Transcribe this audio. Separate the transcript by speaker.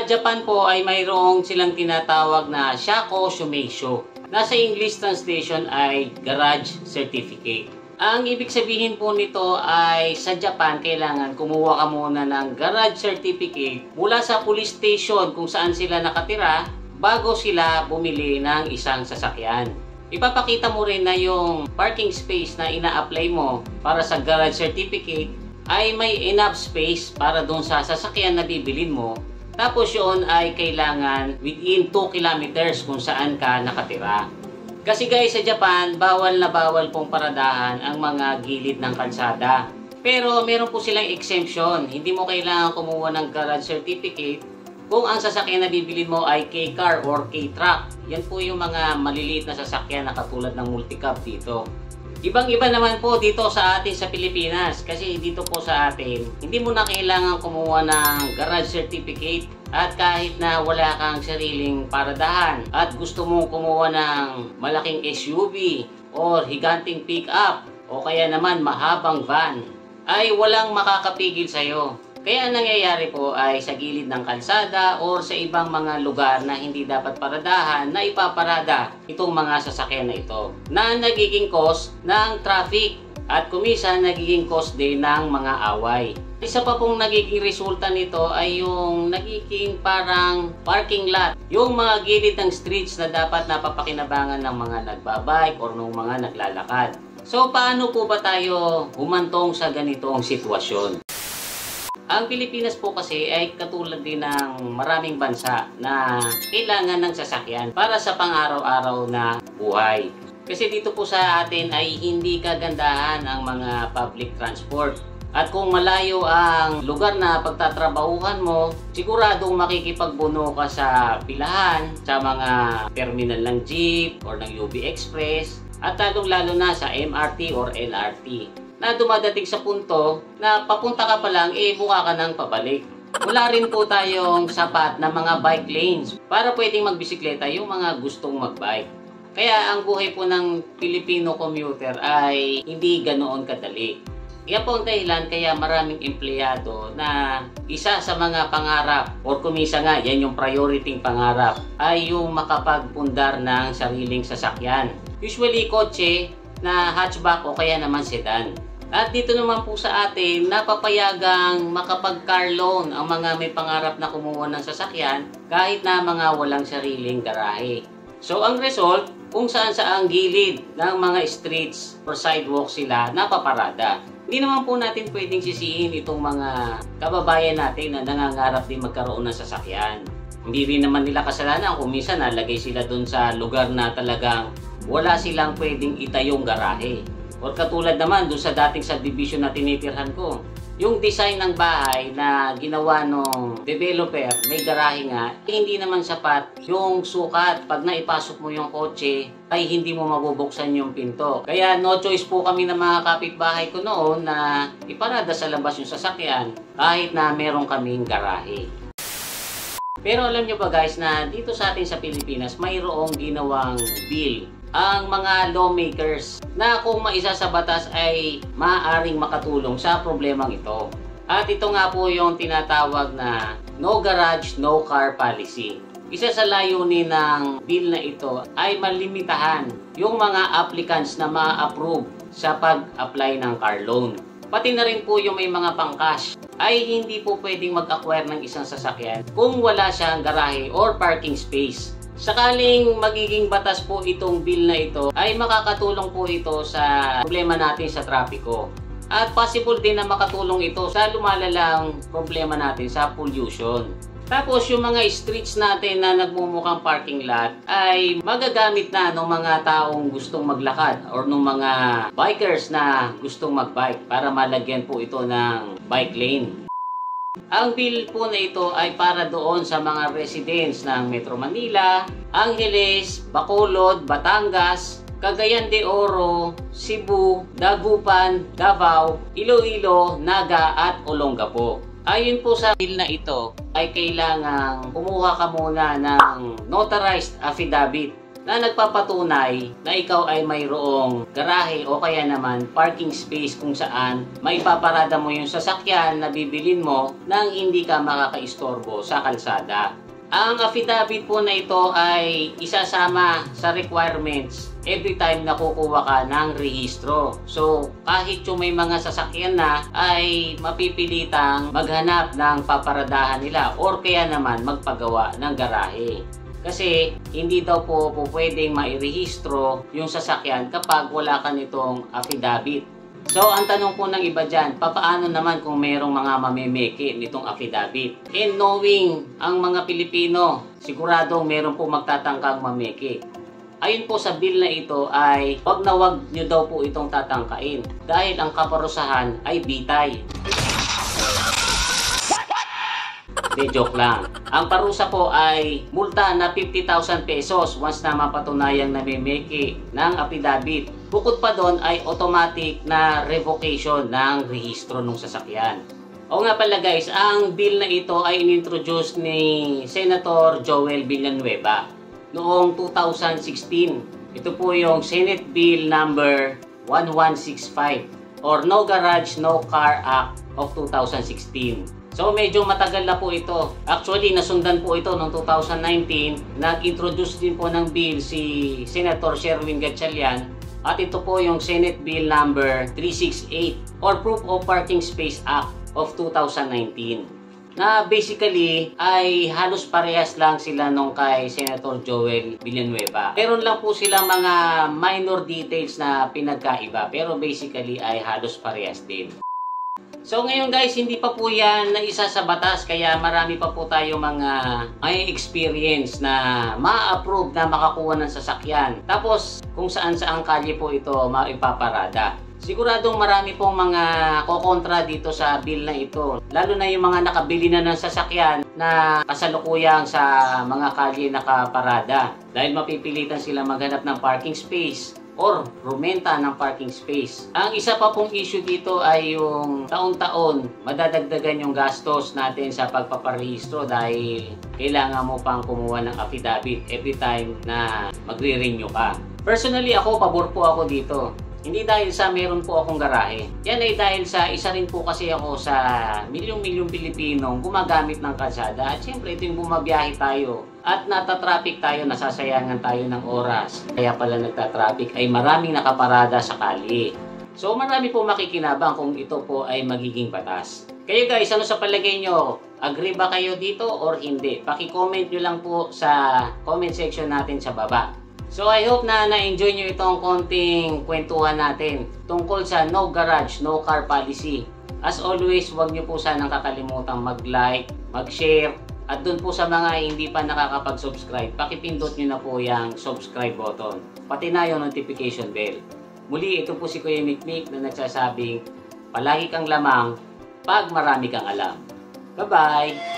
Speaker 1: Japan po ay mayroong silang tinatawag na Shako Shumeisho. Nasa English translation ay Garage Certificate. Ang ibig sabihin po nito ay sa Japan kailangan kumuha ka muna ng Garage Certificate mula sa police station kung saan sila nakatira bago sila bumili ng isang sasakyan. Ipapakita mo rin na yung parking space na ina-apply mo para sa Garage Certificate ay may enough space para doon sa sasakyan na bibilin mo. Tapos yun ay kailangan within 2 kilometers kung saan ka nakatira. Kasi guys, sa Japan, bawal na bawal pong paradahan ang mga gilid ng kalsada. Pero meron po silang exemption. Hindi mo kailangan kumuha ng Garage Certificate kung ang sasakyan na bibilin mo ay K-car or K-truck. Yan po yung mga maliliit na sasakyan na katulad ng multi-cab dito. Ibang-iba naman po dito sa atin sa Pilipinas. Kasi dito po sa atin, hindi mo na kailangan kumuha ng Garage Certificate. At kahit na wala kang sariling paradahan at gusto mong kumuha ng malaking SUV or higanting pick-up o kaya naman mahabang van, ay walang makakapigil sa'yo. Kaya ang nangyayari po ay sa gilid ng kalsada or sa ibang mga lugar na hindi dapat paradahan na ipaparada itong mga sasakyan na ito na nagiging cause ng traffic at kuminsan nagiging cause din ng mga away. Isa pa pong nagiging resulta nito ay yung nagiging parang parking lot. Yung mga gilid ng streets na dapat napapakinabangan ng mga nagbabike or ng mga naglalakad. So paano po ba tayo humantong sa ganitong sitwasyon? Ang Pilipinas po kasi ay katulad din ng maraming bansa na kailangan ng sasakyan para sa pang-araw-araw na buhay. Kasi dito po sa atin ay hindi kagandahan ang mga public transport. At kung malayo ang lugar na pagtatrabahuhan mo, siguradong makikipagbuno ka sa pilahan, sa mga terminal ng jeep or ng UB Express, at lalong-lalo na sa MRT or LRT, na dumadating sa punto na papunta ka pa lang, buka ka ng pabalik. Wala rin po tayong sapat na mga bike lanes para pwedeng magbisikleta yung mga gustong magbike. Kaya ang buhay po ng Filipino commuter ay hindi ganoon kadali. Kaya po ang dahilan kaya maraming empleyado na isa sa mga pangarap or kumisa nga, yan yung priority pangarap, ay yung makapagpundar ng sariling sasakyan. Usually kotse na hatchback o kaya naman sedan. At dito naman po sa atin, napapayagang makapag-car loan ang mga may pangarap na kumuha ng sasakyan kahit na mga walang sariling garahe. So ang result, kung saan-saang gilid ng mga streets or sidewalk sila napaparada. Hindi naman po natin pwedeng sisihin itong mga kababayan natin na nangangarap din magkaroon ng sasakyan. Hindi rin naman nila kasalanan kung minsan nalagay sila dun sa lugar na talagang wala silang pwedeng itayong garahe. O katulad naman dun sa dating subdivision na tinitirhan ko, yung design ng bahay na ginawa ng developer, may garahe nga, hindi naman sapat yung sukat. Pag naipasok mo yung kotse, ay hindi mo mabubuksan yung pinto. Kaya no choice po kami ng mga kapitbahay ko noon na iparada sa labas yung sasakyan kahit na meron kaming garahe. Pero alam nyo ba guys na dito sa atin sa Pilipinas, mayroong ginawang bill ang mga lawmakers na kung maisa sa batas ay maaaring makatulong sa problemang ito. At ito nga po yung tinatawag na No Garage, No Car Policy. Isa sa layunin ng bill na ito ay malimitahan yung mga applicants na ma-approve sa pag-apply ng car loan. Pati na rin po yung may mga pang-cash ay hindi po pwedeng mag-acquire ng isang sasakyan kung wala siyang garahe or parking space. Sakaling magiging batas po itong bill na ito, ay makakatulong po ito sa problema natin sa trapiko. At possible din na makatulong ito sa lumalalang problema natin sa pollution. Tapos yung mga streets natin na nagmumukhang parking lot ay magagamit na ng mga taong gustong maglakad or ng mga bikers na gustong magbike para malagyan po ito ng bike lane. Ang bill po na ito ay para doon sa mga residents ng Metro Manila, Angeles, Bacolod, Batangas, Cagayan de Oro, Cebu, Dagupan, Davao, Iloilo, Naga at Olongapo. Ayon po sa bill na ito ay kailangang kumuha ka muna ng notarized affidavit na nagpapatunay na ikaw ay mayroong garahe o kaya naman parking space kung saan maipaparada mo yung sasakyan na bibilin mo nang hindi ka makakaistorbo sa kalsada. Ang affidavit po na ito ay isasama sa requirements every time na kukuha ka ng rehistro. So, kahit yung may mga sasakyan na ay mapipilitang maghanap ng paparadahan nila or kaya naman magpagawa ng garahe. Kasi hindi daw po pwedeng mairehistro yung sasakyan kapag wala ka nitong affidavit. So, ang tanong po ng iba dyan, papaano naman kung mayroong mga mamemeke nitong affidavit? And knowing ang mga Pilipino, siguradong meron po magtatangkang mameke. Ayon po sa bill na ito ay wag na wag nyo daw po itong tatangkain dahil ang kaparusahan ay bitay. De, joke lang. Ang parusa po ay multa na 50,000 pesos once na mapatunayang namimeke ng affidavit. Bukod pa doon ay automatic na revocation ng rehistro ng sasakyan. O nga pala guys, ang bill na ito ay inintroduce ni Senator Joel Villanueva noong 2016. Ito po yung Senate Bill number 1165 or No Garage, No Car Act of 2016. So medyo matagal na po ito. Actually, nasundan po ito noong 2019. Nag-introduce din po ng bill si Senator Sherwin Gatchalian. At ito po yung Senate Bill number 368 or Proof of Parking Space Act of 2019. Na basically ay halos parehas lang sila nung kay Senator Joel Villanueva. Meron lang po silang mga minor details na pinagkaiba pero basically ay halos parehas din. So ngayon guys, hindi pa po yan na isa sa batas kaya marami pa po tayo mga may experience na ma-approve na makakuha ng sasakyan. Tapos kung saan-saang kalye po ito maipaparada. Siguradong marami pong mga kokontra dito sa bill na ito. Lalo na yung mga nakabili na ng sasakyan na kasalukuyang sa mga kalye nakaparada. Dahil mapipilitan sila maghanap ng parking space or rumenta ng parking space. Ang isa pa pong issue dito ay yung taon-taon madadagdagan yung gastos natin sa pagpaparehistro dahil kailangan mo pang kumuha ng affidavit every time na magre-renew ka. Personally ako, pabor po ako dito. Hindi dahil sa meron po akong garahe. Yan ay dahil sa isa rin po kasi ako sa milyong-milyong Pilipinong gumagamit ng kalsada. At syempre ito yung bumabiyahe tayo. At natatraffic tayo, nasasayangan tayo ng oras. Kaya pala nagtatraffic ay maraming nakaparada sa kalye. So marami po makikinabang kung ito po ay magiging batas. Kayo guys, ano sa palagay nyo? Agree ba kayo dito or hindi? Paki-comment nyo lang po sa comment section natin sa baba. So I hope na na-enjoy nyo itong konting kwentuhan natin tungkol sa No Garage, No Car Policy. As always, huwag nyo po sanang kakalimutang mag-like, mag-share, at dun po sa mga hindi pa nakakapag-subscribe, pakipindot nyo na po yung subscribe button. Pati na yung notification bell. Muli, ito po si Kuya Mikmik na nagsasabing, palagi kang lamang pag marami kang alam. Bye-bye!